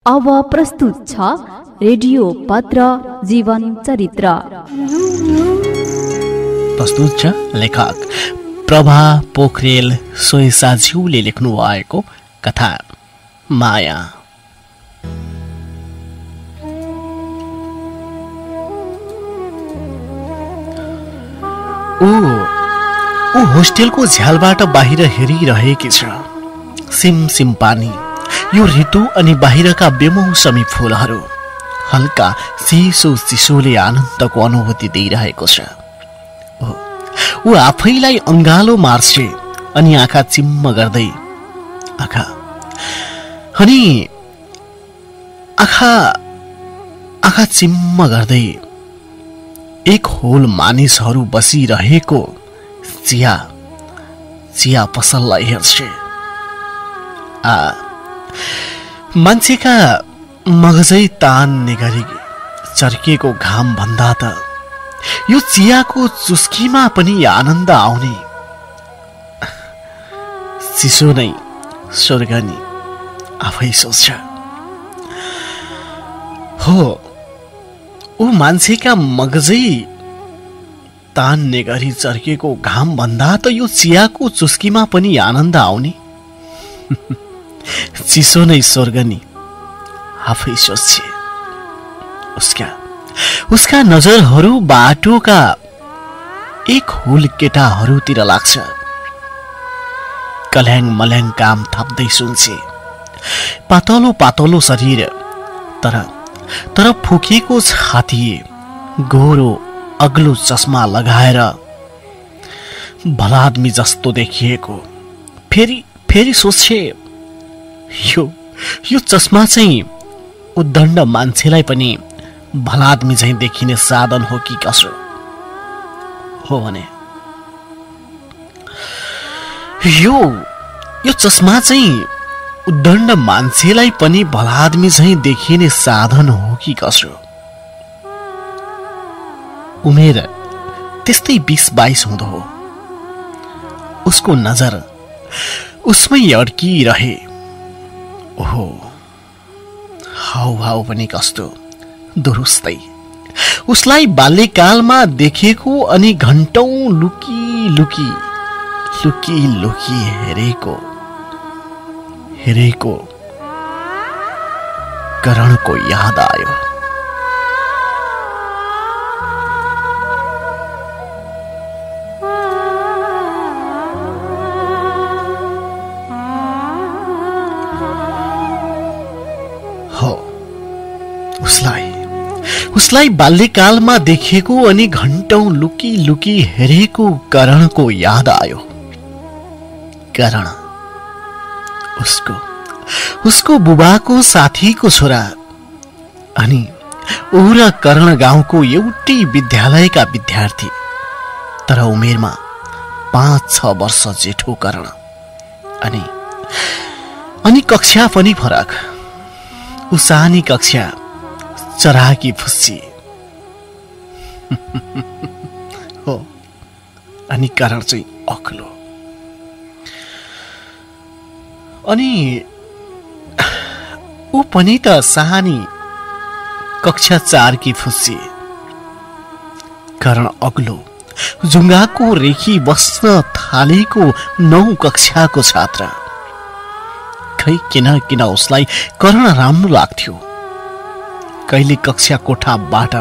अब प्रस्तुत छ रेडियो पत्र जीवन चरित्र। प्रस्तुत छ लेखक प्रभा पोखरेल सोयसाज्यूले लेख्नु भएको कथा माया। ऊ होस्टेलको झ्यालबाट बाहिर हेरिरहेकी छ। सिम सिम पानी, यो ऋतु अनि बाहिरका बेमौसमी फूलहरू हल्का चिसो चिसोले आनन्दको अनुभूति दिइरहेको छ। ऊ आफैलाई अंगालो मार्छे अनि आँखा चिम्म गर्दै आँखा चिम्म गर्दै एक होल मानिसहरू बसिरहेको चिया पसललाई हेर्छे। मान्छेका मगजै तान्ने गरी चर्किएको घाम भन्दा त यो चियाको चुस्कीमा पनि आनन्द आउने चिसो नै स्वर्ग नि आफै सोच्छ। हो, ऊ मान्छेका मगजै तान्ने गरी चर्किएको घाम भन्दा त यो चियाको चुस्कीमा पनि आनन्द आउने चिसो नै स्वर्ग नि आफै सोच्छे। उसका नजरहरू बाटोका एक हुल केटाहरूतिर लाग्छ। कल्याङ मल्याङ काम थाप्दै सुन्छे। पातलो पातलो शरीर, तर फुकेको छाती, गोरो अग्लो चस्मा लगाएर भलादमी जस्तो देखिएको। फेरि सोच्छे, यो चस्मा चाहिँ उद्दण्ड मान्छेलाई पनि भलादमी झैं देखिने साधन हो कि कसो हो भने यो चस्मा चाहिँ उद्दण्ड मान्छेलाई पनि भलादमी झैं देखिने साधन हो कि कसो। उमेर त्यस्तै 20-22 हुँदो हो। उसको नजर उसमै अड्किरहे। ओहो, हाउभाउ पनि कस्तो दुरुस्तै। उसलाई बाल्यकालमा देखेको अनि घण्टौं लुकी हेरेको करणको याद आयो। उसलाई बाल्यकालमा देखेको अनि घण्टौं लुकी हेरेको करणको याद आयो। करण उसको बुबाको साथीको छोरा अनि ऊ र करण गाउँको एउटै विद्यालयका विद्यार्थी। तर उमेरमा 5-6 वर्ष जेठो करण अनि कक्षा पनि फरक। ऊ सानी कक्षा, चराकी फुस्सी हो अनि करण चाहिँ अग्लो। अनि ऊ पनि त सानी कक्षा 4 की फुस्सी। करण अग्लो, जुङ्गाको रेखी बस्न थालेको 9 कक्षाको छात्र। खै किन उसलाई करण राम्रो लाग्थ्यो। कहिले कक्षा कोठाबाट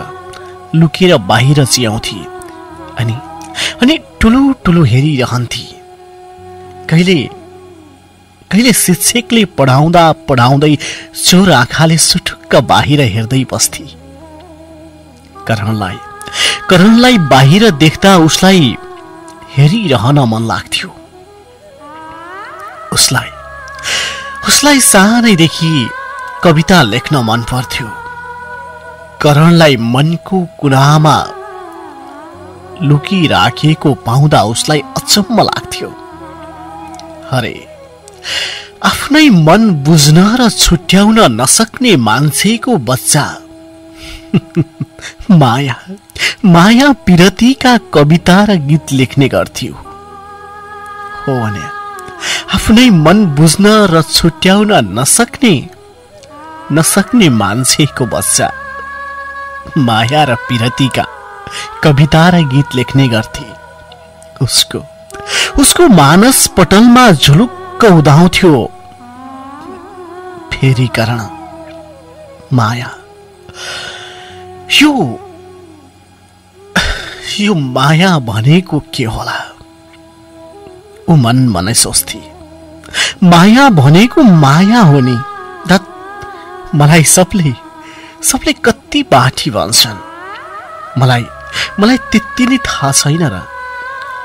लुकेर बाहिर चियाउँथे अनि ठुलो हेरिरहन्थे। कहिले शिक्षकले पढाउँदै चोर आँखाले सुटुक्क बाहिर हेर्दै बस्थे। करणलाई बाहिर देख्दा उसलाई हेरिरहन मन लाग्थ्यो। उसलाई सानैदेखि कविता लेख्न मन पर्थ्यो। करणलाई मनको कुनामा लुकी राखेको पाउँदा उसलाई अचम्म लाग्थ्यो। अरे, आफ्नै मन बुझ्न र छुट्याउन नसक्ने मान्छेको बच्चा माया पिरतीका कविता र गीत लेख्ने गर्थ्यो। हो भने आफ्नै मन बुझ्न र छुट्याउन नसक्ने नसक्ने मान्छेको बच्चा माया र पिरतीका कविता र गीत लेख्ने गर्थे। उसको मानस पटलमा झुलुक्क उदाउँथ्यो फेरि करण माया। यो माया भनेको के होला? ऊ मन मनै सोच्थे, माया भनेको माया हो नि। मलाई सबले कति बाठी भन्छन्, मलाई त्यति नै थाहा छैन र।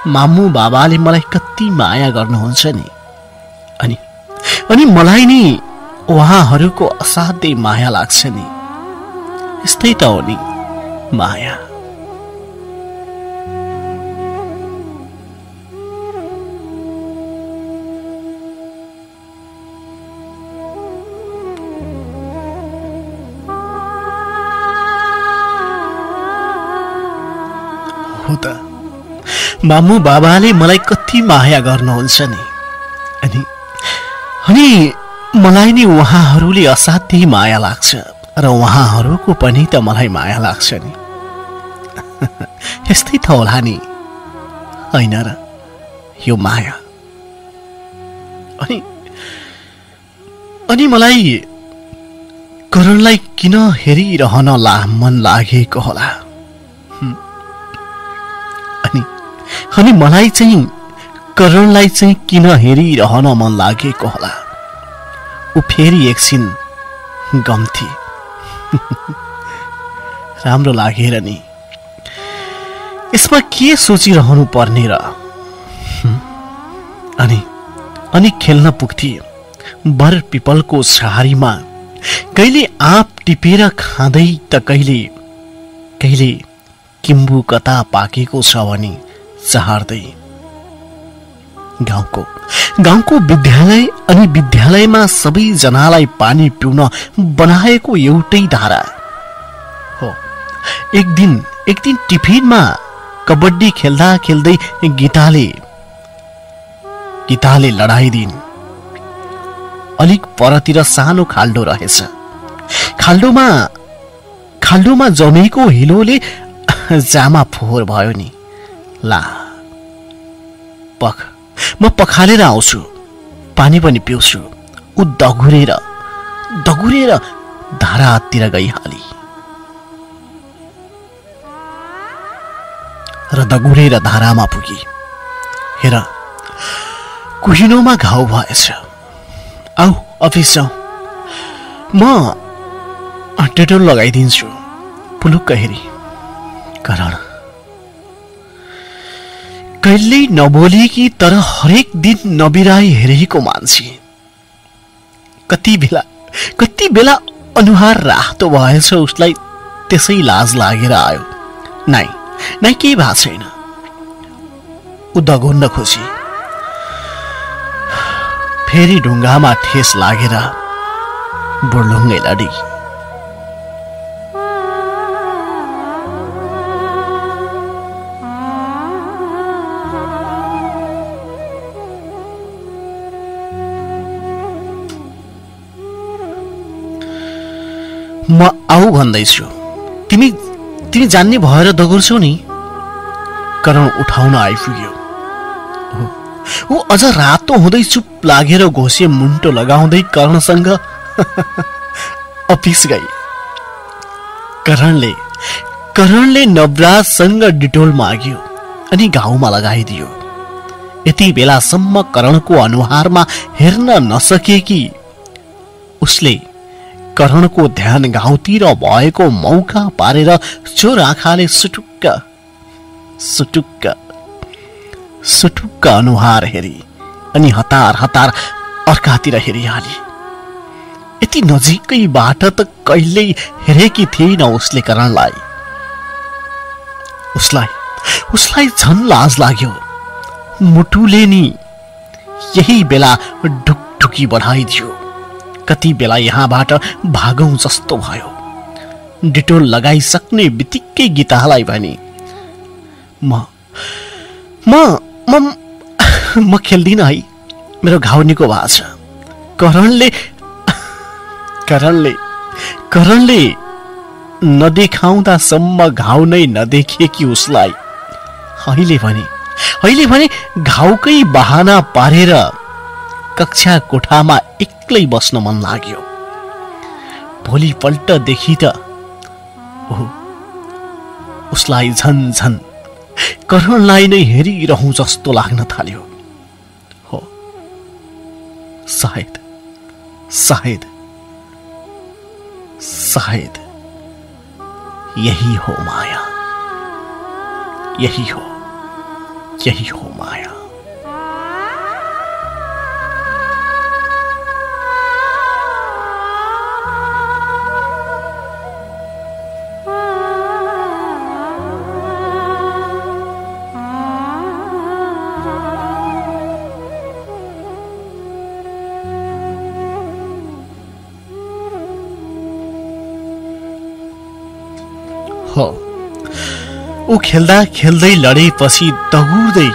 मामु बाबाले मलाई कति माया गर्नुहुन्छ नि, अनि मलाई नि उहाँहरूको असाध्यै माया लाग्छ नि। यस्तै त हो नि माया। हो त, मामु बाबाले मलाई कति माया गर्नुहुन्छ नि, अनि मलाई नि उहाँहरूले असाध्यै माया लाग्छ र उहाँहरूको पनि त मलाई माया लाग्छ नि। यस्तै त होला नि, होइन र यो माया। अनि मलाई करणलाई किन हेरिरहन मन लागेको होला? अनि मलाई चाहिँ करणलाई चाहिँ किन हेरिरहन मन लागेको होला? ऊ फेरि एकछिन गम्थे। राम्रो लागेर नि, यसमा के सोचिरहनु पर्ने र? अनि खेल्न पुग्थे बर पिपलको छहारीमा, कहिले आँप टिपेर खाँदै त कहिले किम्बु कता पाकेको छ भनी चाहर्दै। गाउँको विद्यालय अनि विद्यालयमा सबैजनालाई पानी पिउन बनाएको एउटै धारा हो। एक दिन टिफिनमा कबड्डी खेल्दा खेल्दै गीताले लडाइदिन्। अलिक परतिर सानो खाल्डो रहेछ। खाल्डोमा जमेको हिलोले जामा फोहोर भयो नि। ला म पखालेर आउँछु, पानी पनि पिउँछु। ऊ दगुरेर धारातिर गइहाली र दगुरेर धारामा पुगी। हेर, कुहिनोमा घाउ भएछ, आऊ अफिस जाऊ, म डेटोल लगाइदिन्छु। पुलुक्क हेरी करण कहिल्यै नबोलेकी तर हरेक दिन नबिराई हेरेको मान्छे। कति बेला अनुहार रातो भएछ उसलाई, त्यसै लाज लागेर आयो। नाइ केही भएको छैन। ऊ दगुर्न खोजी, फेरि ढुङ्गामा ठेस लागेर बुर्लुङ्गै लडी। म आऊ भन्दैछु, तिमी जान्ने भएर दगुर्छौ नि। करण उठाउन आइपुग्यो। ऊ अझ रातो हुँदै चुप लागेर घोसे मुन्टो लगाउँदै करणसँग अफिस गई। करणले नवराजसँग डिटोल माग्यो अनि घाउमा लगाइदियो। यति बेलासम्म करणको अनुहारमा हेर्न नसकेकी उसले करणको ध्यान घाउतिर भएको मौका पारेर चोर आँखाले सुटुक्क अनुहार हेरी अनि हतार अर्कातिर हेरिहाली। यति नजिकैबाट त कहिल्यै हेरेकी थिएन उसले करणलाई। उसलाई झन् लाज लाग्यो। मुटुले नि यही बेला ढुकढुकी बढाइदियो। कति बेला यहाँबाट भागौं जस्तो भयो। डिटोल लगाइसक्ने बित्तिकै गीतालाई भने, म खेल्दिन है, मेरो घाउ निको भएको छ। करणले करणले नदेखाउँदासम्म घाउ नै नदेखिएकी उसलाई अहिले भने घाउकै बहाना पारेर कक्षा कोठामा एक्लै बस्न मन लाग्यो। भोलिपल्टदेखि त उसलाई झन करणलाई नै हेरिरहँ जस्तो लाग्न थाल्यो। हो, सायद यही हो माया, यही हो माया। ऊ खेल्दै लडेपछि दगुर्दै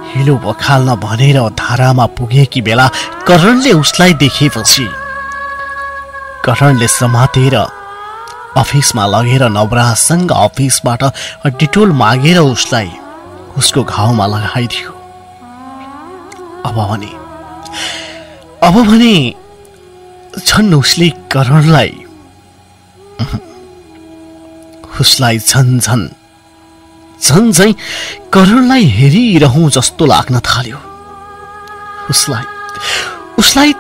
हिलो बखाल्न भनेर धारामा पुगेकी बेला करणले उसलाई देखेपछि करणले समातेर अफिसमा लगेर नवराजसँग अफिसबाट डिटोल मागेर उसलाई उसको घाउमा लगाइदियो। अब भने झन् उसले करणलाई झन् करणलाई हेरिरहँ जस्तो लाग्न थाल्यो। उसलाई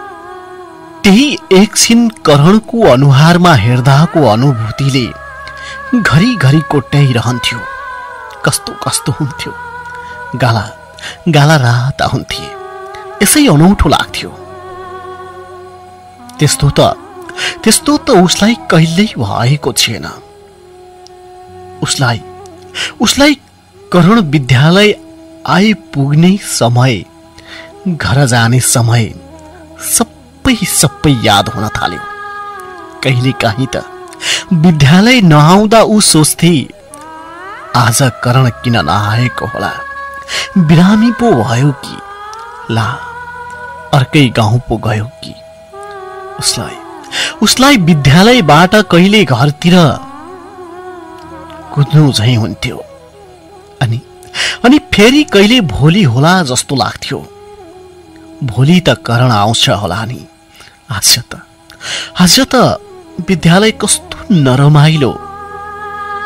त्यही एकछिन करणको अनुहारमा हेर्दाको अनुभूतिले घरिघरि कोट्याइरहन्थ्यो। कस्तो हुन्थ्यो, गाला राता हुन्थे, यसै अनौठो लाग्थ्यो। त्यस्तो त उसलाई कहिल्यै भएको थिएन। उसलाई करण विद्यालय आइपुग्ने समय, घर जाने समय सबै याद हुन थाल्यो। कहिले काहीँ त विद्यालय नआउँदा ऊ सोच्थे आज करण किन नआएको होला, बिरामी पो भयो कि, ला अर्कै गाउँ पो गयो कि। उसलाई विद्यालयबाट कहिले घरतिर कुद्नु झैं हुन्थ्यो, अनि फेरि कहिले भोलि होला जस्तो लाग्थ्यो। भोलि त करण आउँछ होला नि। आज त विद्यालय कस्तो नरमाइलो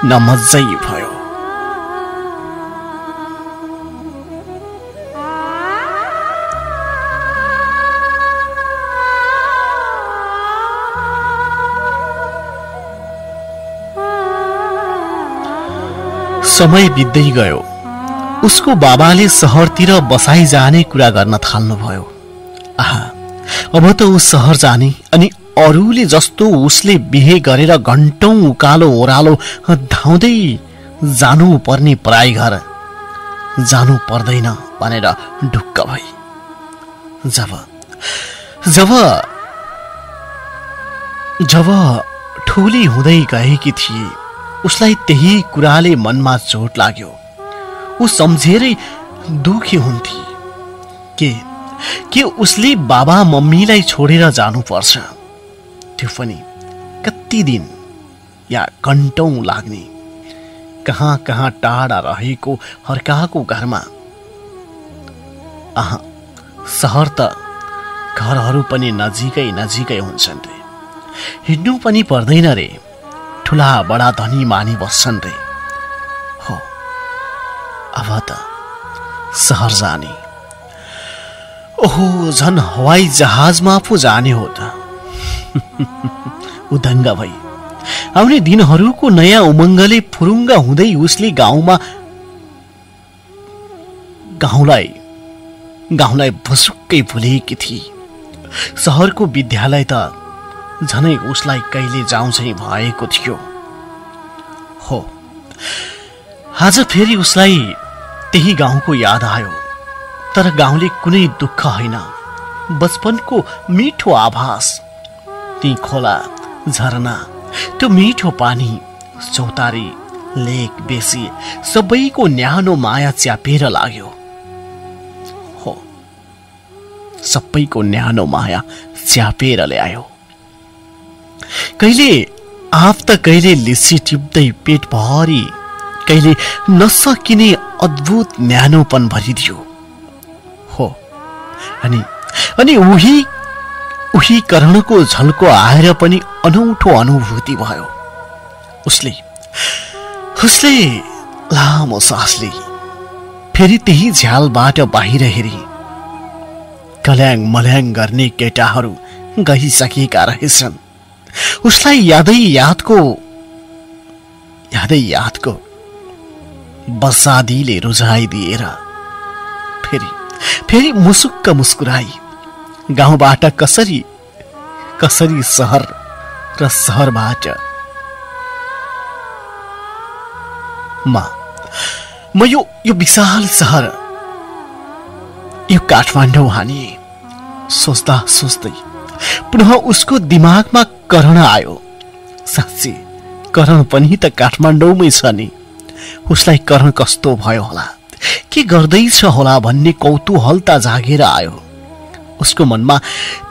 नमज्जै भयो। समय बित्दै गयो। उसको बाबाले शहरतिर बसाई जाने कुरा गर्न थाल्नुभयो। अब त ऊ शहर जाने अनि अरूले जस्तो उसले बिहे गरेर घण्टौं उकालो ओह्रालो धाउँदै जानु पर्ने पराई घर जानु पर्दैन भनेर ढुक्क भई। जब ठुली हुँदै गएकी थिए उसलाई त्यही कुराले मनमा चोट लाग्यो। ऊ सम्झेरै दुखी हुन्थी के उसले बाबा मम्मीलाई छोडेर जानुपर्छ, त्यो पनि कति दिन या घण्टौं लाग्ने, कहाँ टाढा रहेको अर्काको घरमा। शहर त घरहरू पनि नजिकै हुन्छन् रे, हिँड्नु पनि पर्दैन रे, ठुला बडा धनी मानी बस्छन् रे। हो, अब त शहर जाने, ओहो झन् हवाई जहाजमा पो जाने हो त। उदङ्ग भई आउने दिनहरूको नयाँ उमङ्गले फुरुङ्ग हुँदै उसले गाउँलाई भुसुक्कै भुलेकी थिए। शहरको विद्यालय त झनै उसलाई कहिले जाउँ चाहिँ भएको थियो। हो, आज फेरि उसलाई त्यही गाउँको याद आयो, तर गाउँले कुनै दुःख होइन, बचपनको मिठो आभास, ती खोला झरना, त्यो मिठो पानी, चौतारी लेक बेसी सबैको न्यानो माया च्यापेर लाग्यो। हो, सबैको न्यानो माया च्यापेर ल्यायो। कहिले आफ त कहिले लिसी टिप्दै पेट भरि, कहिले नसकिने अद्भुत न्यानोपन भरिदियो हो। अनि उही करणको झल्को आएर पनि अनौठो अनुभूति भयो। उसले लामो सासले फेरि त्यही झ्यालबाट बाहिर हेरी। कल्याङ मल्याङ गर्ने केटाहरू गइसकेका रहेछन्। उसलाई यादै यादको बसादीले रुझाइदिएर फेरि मुसुक्क मुस्कुराई। गाउँबाट कसरी सहर र सहरबाट म यो विशाल सहर, यो काठमाडौँ हानिए। सोच्दा सोच्दै पुनः उसको दिमागमा करण आयो। साँच्चै करण पनि त काठमाडौँमै छ नि। उसलाई करण कस्तो भयो होला, के गर्दैछ होला भन्ने कौतूहलता जागेर आयो। उसको मनमा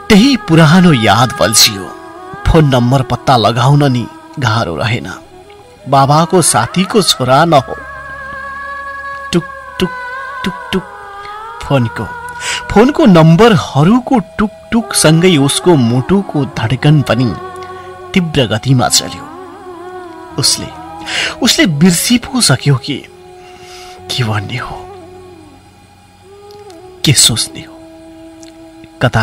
त्यही पुरानो याद बल्झियो। फोन नम्बर पत्ता लगाउन नि गाह्रो रहेन। बाबाको साथीको छोरा न हो। टुक टुक टुक टुक फोनको नम्बरहरूको टुक टुक सँगै उसको मुटुको धड्कन पनि तीव्र गतिमा चल्यो। उसले बिर्सी पो सक्यो कि के भन्ने हो, के सोच्ने हो। कता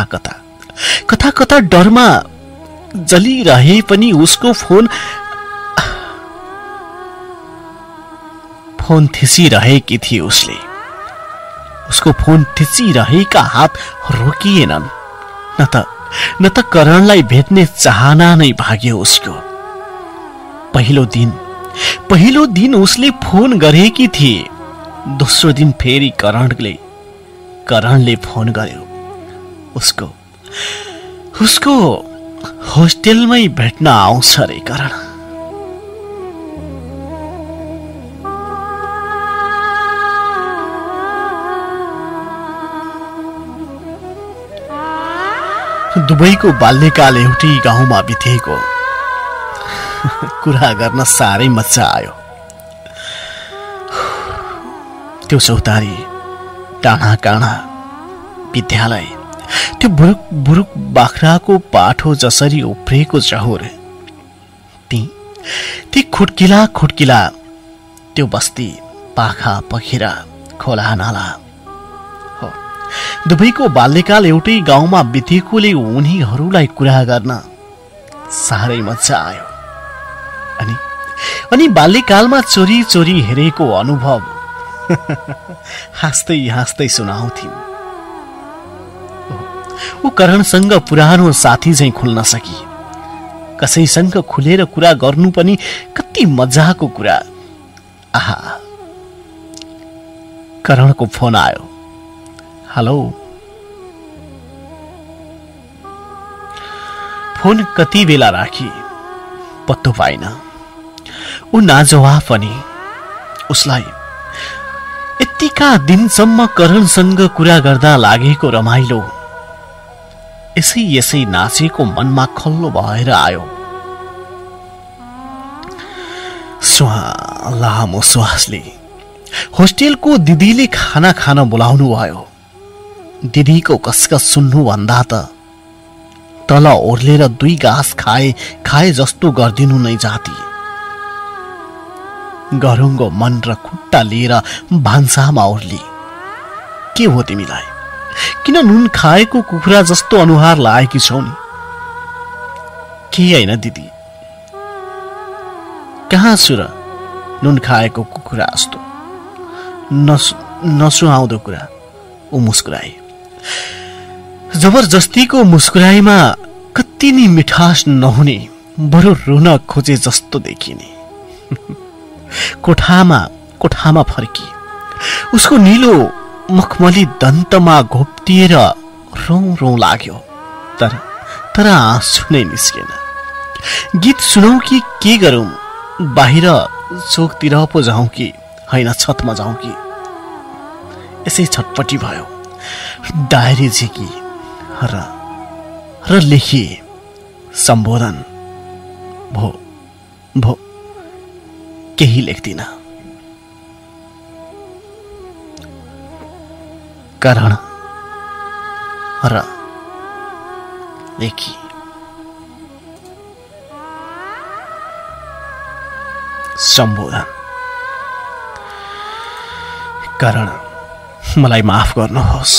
कता डरमा जलिरहे पनि उसको फोन थिचिरहेकी थिए। उसको फोन थिचिरहेका हात रोकिएनन्। न त करणलाई भेट्ने चाहना नै भाग्यो उसको। पहिलो दिन उसले फोन गरेकी थिए। दोस्रो दिन फेरि करणले फोन गर्यो। उसको होस्टेलमै भेट्न आउँछ रे करण। दुबईको बाल्यकाल एउटै गाउँमा बितेको कुरा गर्न साह्रै मजा आयो। त्यो चौतारी, टाढा काँडा विद्यालय, त्यो बुरुक बाख्राको पाठो जसरी उफ्रेको चहुर, ती खुट्किला त्यो बस्ती, पाखा पखेरा, खोला नाला। दुबईको बाल्यकाल एउटै गाउँमा बितेकोले उनीहरूलाई कुरा गर्न साह्रै मजा आयो। अनि बाल्यकालमा चोरी चोरी हेरेको अनुभव हाँस्दै सुनाउँथिन्। ऊ करणसँग पुरानो साथी झैं खुल्न सकी। कसैसँग खुलेर कुरा गर्नु पनि कति मजाको कुरा। आहा, करणको फोन आयो। हेलो। फोन कति बेला राखी पत्तो पाइन। ऊ नाजवाफ पनि। उसलाई यतिका दिनसम्म करणसँग कुरा गर्दा लागेको रमाइलो यसै नाचेको मनमा खल्लो भएर आयो। लामो श्वासले होस्टेलको दिदीले खाना खान बोलाउनु भयो। दिदीको कसकस सुन्नुभन्दा त तल ओर्लेर 2 घाँस खाए जस्तो गर्दिनु नै जाती। गरुङ्गो मन र खुट्टा लिएर भान्सामा ओर्ली। के हो तिमीलाई? किन नुन खाएको कुखुरा जस्तो अनुहार लागेकी छौ नि? के हैन दिदी, कहाँ छु र नुन खाएको कुखुरा जस्तो? नसुहाउँदो कुरा। ऊ मुस्कुराए। जबरजस्तीको मुस्कुराइमा कति नि मिठास नहुने, बरु रुन खोजे जस्तो देखिने। कोठामा फर्की। उसको नीलो मखमली दन्तमा घोप्टिएर रौँ लाग्यो। तर आँसु नै निस्केन। गीत सुनौ कि के गरौं? बाहिर चोकतिर पो जाउँ कि हैन छतमा जाउँ कि? यसै छटपटी भयो। डायरी झिकी र लेखिए सम्बोधन। भो भो केही लेख्दिन। करण र लेखी। सम्बोधन। करण, मलाई माफ गर्नुहोस्।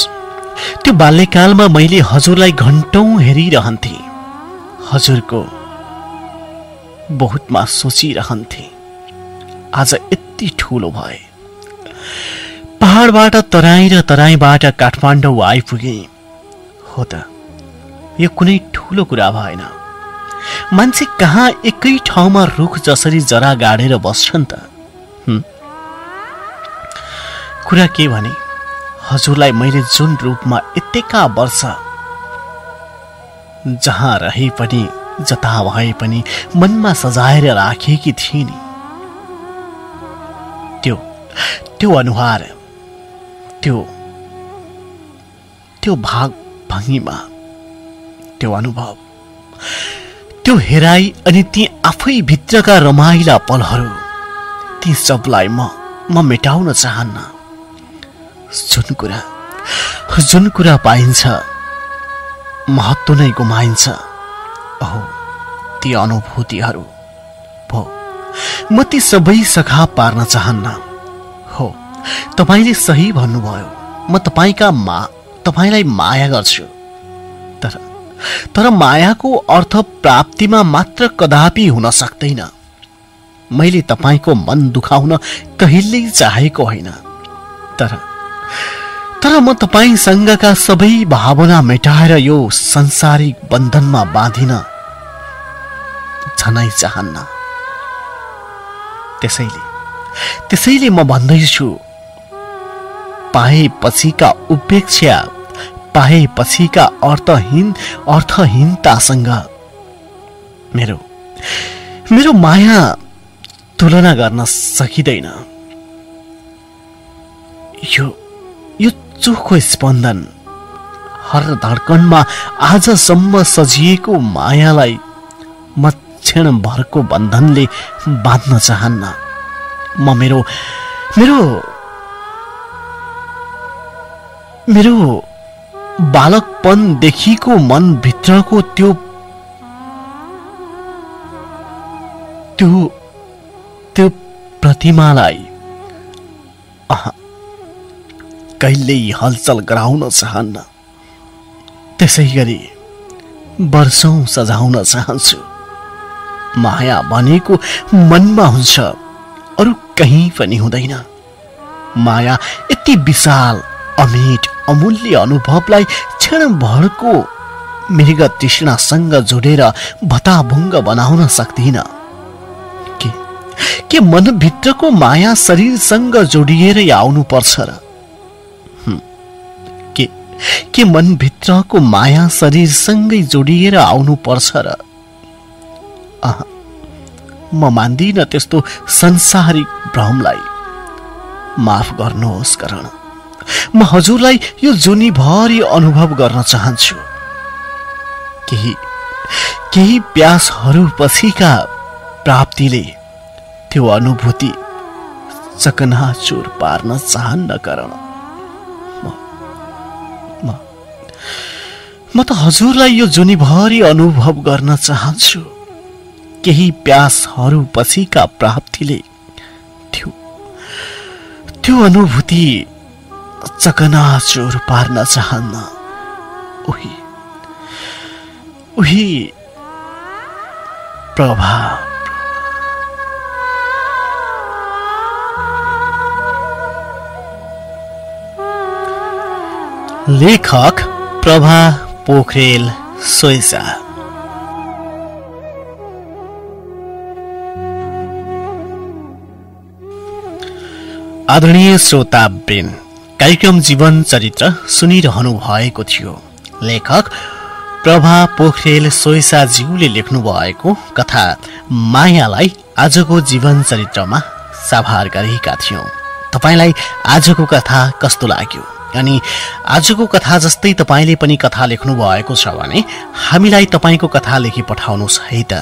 त्यो बाल्यकालमा मैले हजुरलाई घण्टौं हेरिरहन्थे, हजुरको बहुतमा सोचिरहन्थे। आज यति ठूलो भए, पहाडबाट तराई र तराईबाट काठमाडौँ आइपुगे। हो त, यो कुनै ठूलो कुरा भएन। मान्छे कहाँ एकै ठाउँमा रुख जसरी जरा गाडेर बस्छन् त। कुरा के भने, हजुरलाई मैले जुन रूपमा यत्तिका वर्ष जहाँ रहे पनि जता भए पनि मनमा सजाएर राखेकी थिए नि, त्यो अनुहार, त्यो भाग भङ्गीमा, त्यो अनुभव, त्यो हेराई अनि ती आफै भित्रका रमाइला पलहरू, ती सबलाई म मेटाउन चाहन्न। जुन कुरा पाइन्छ महत्त्व नै गुमाइन्छ। ओहो, ती अनुभूतिहरू भो, म ती सबै सखा पार्न चाहन्न। हो, तपाईले सही भन्नुभयो। म तपाईलाई माया गर्छु, तर मायाको अर्थ प्राप्तिमा मात्र कदापि हुन सक्दैन। मैले तपाईको मन दुखाउन कहिल्यै चाहेको होइन, तर म तपाईसँगका सबै भावना मेटाएर यो संसारिक बन्धनमा बाँधिन झनै चाहन्न। त्यसैले म भन्दैछु, पाएपछिका उपेक्षा, पाएपछिका अर्थहीनतासँग मेरो माया तुलना गर्न सकिँदैन। यो चोखो स्पन्दन, हर धड्कनमा आजसम्म सजिएको मायालाई म क्षणभरको बन्धनले बाँध्न चाहन्न। म मेरो बालकपनदेखिको मनभित्रको त्यो प्रतिमालाई कहिल्यै हलचल गराउन चाहन्न। त्यसै गरी वर्षौं सजाउन चाहन्छु। माया भनेको मनमा हुन्छ, अरू कहीँ पनि हुँदैन। माया यति विशाल, अमिट, अमूल्य अनुभवलाई क्षणभरको मृग तृष्णासँग जोडेर भताभुङ्ग बनाउन सक्दिन। के मनभित्रको माया शरीरसँग जोडिएर आउनु पर्छ र? के मनभित्रको माया शरीरसँगै जोडिएर आउनु पर्छ र? म मान्दिन त्यस्तो संसारिक भ्रमलाई। माफ गर्नुहोस् करण, म हजुरलाई यो जुनीभरि अनुभव गर्न चाहन्छु। केही प्यासहरू पछिका प्राप्तिले त्यो अनुभूति चकनाचुर पार्न चाहन्न करण। म त हजुरलाई यो जुनीभरि अनुभव गर्न चाहन्छु। केही प्यासहरू पछिका प्राप्तिले त्यो अनुभूति चकनाचुर पार्न चाहन्न। उही प्रभा। लेखक प्रभा पोखरेल सोइसा। आदरणीय श्रोतावृन्द, कार्यक्रम जीवन चरित्र सुनिरहनु भएको थियो। लेखक प्रभा पोखरेल सोइसाज्यूले लेख्नु भएको कथा मायालाई आजको जीवन चरित्रमा साभार गरेका थियौं। तपाईलाई आजको कथा कस्तो लाग्यो? अनि आजको कथा जस्तै तपाईले पनि कथा लेख्नु भएको छ भने हामीलाई तपाईको कथा लेखी पठाउनुहोस् है त।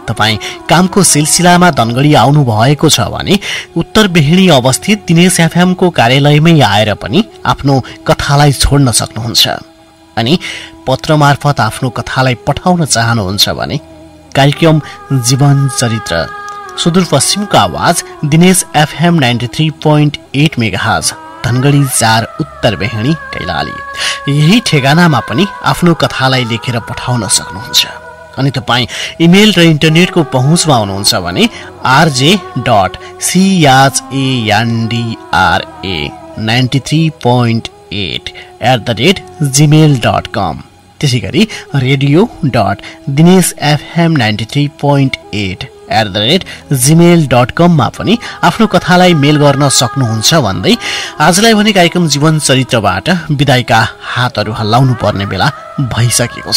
तपाईँ कामको सिलसिलामा धनगढी आउनु भएको छ भने उत्तर बेहिनी अवस्थित दिनेश एफएमको कार्यालयमै आएर पनि आफ्नो कथालाई छोड्न सक्नुहुन्छ। अनि पत्र मार्फत आफ्नो कथालाई पठाउन चाहनुहुन्छ भने कार्यक्रम जीवन चरित्र सुदूरपश्चिमको आवाज दिनेश एफएम 93.8 मेगाहर्ज धनगढी 4 उत्तर बेहिनी कैलाली यही ठेगानामा पनि आफ्नो कथालाई लेखेर पठाउन सक्नुहुन्छ। अनि तपाईँ इमेल र इन्टरनेटको पहुँचमा हुनुहुन्छ भने rj.chandra93.8@gmail.com त्यसै गरी radio.dinesfm93.8@gmail.com मा पनि आफ्नो कथालाई मेल गर्न सक्नुहुन्छ भन्दै आजलाई भने कार्यक्रम जीवन चरित्रबाट विदाईका हातहरू हल्लाउनु पर्ने बेला भइसकेको छ।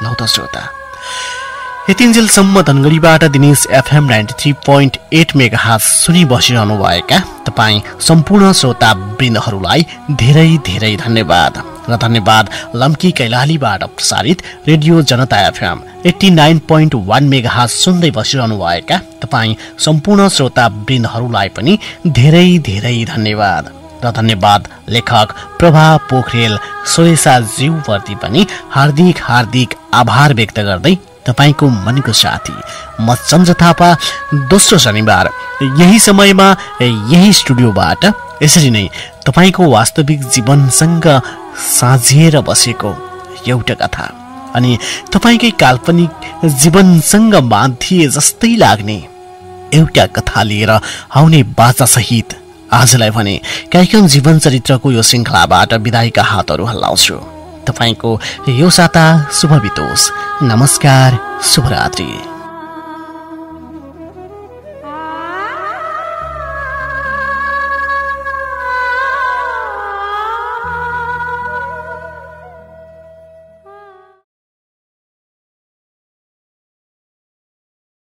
लौ त श्रोता, यतिन्जेलसम्म धनगढीबाट दिनेश एफएम 93.8 मेगाहर्ज सुनि बसिरहनु भएका तपाईँ सम्पूर्ण श्रोता वृन्दहरूलाई धेरै धेरै धन्यवाद र धन्यवाद लम्की कैलालीबाट प्रसारित रेडियो जनता एफएम 89.1 मेगाहर्ज सुन्दै बसिरहनु भएका तपाईँ सम्पूर्ण श्रोता वृन्दहरूलाई पनि धेरै धेरै धन्यवाद र धन्यवाद लेखक प्रभा पोखरेल सोयसा ज्यूप्रति पनि हार्दिक हार्दिक आभार व्यक्त गर्दै तपाईको मनको साथी म चन्द्र थापा दोस्रो शनिबार यही समयमा यही स्टुडियोबाट यसरी नै तपाईको वास्तविक जीवनसँग साझिएर बसेको एउटा कथा अनि तपाईकै काल्पनिक जीवनसँग बाँधिए जस्तै लाग्ने एउटा कथा लिएर आउने बाचा सहित आजलाई भने कार्यक्रम जीवन चरित्रको यो श्रृङ्खलाबाट विदाईका हातहरू हल्लाउँछु। तपाईको यो साता शुभ बितोस्। नमस्कार, शुभरात्रि।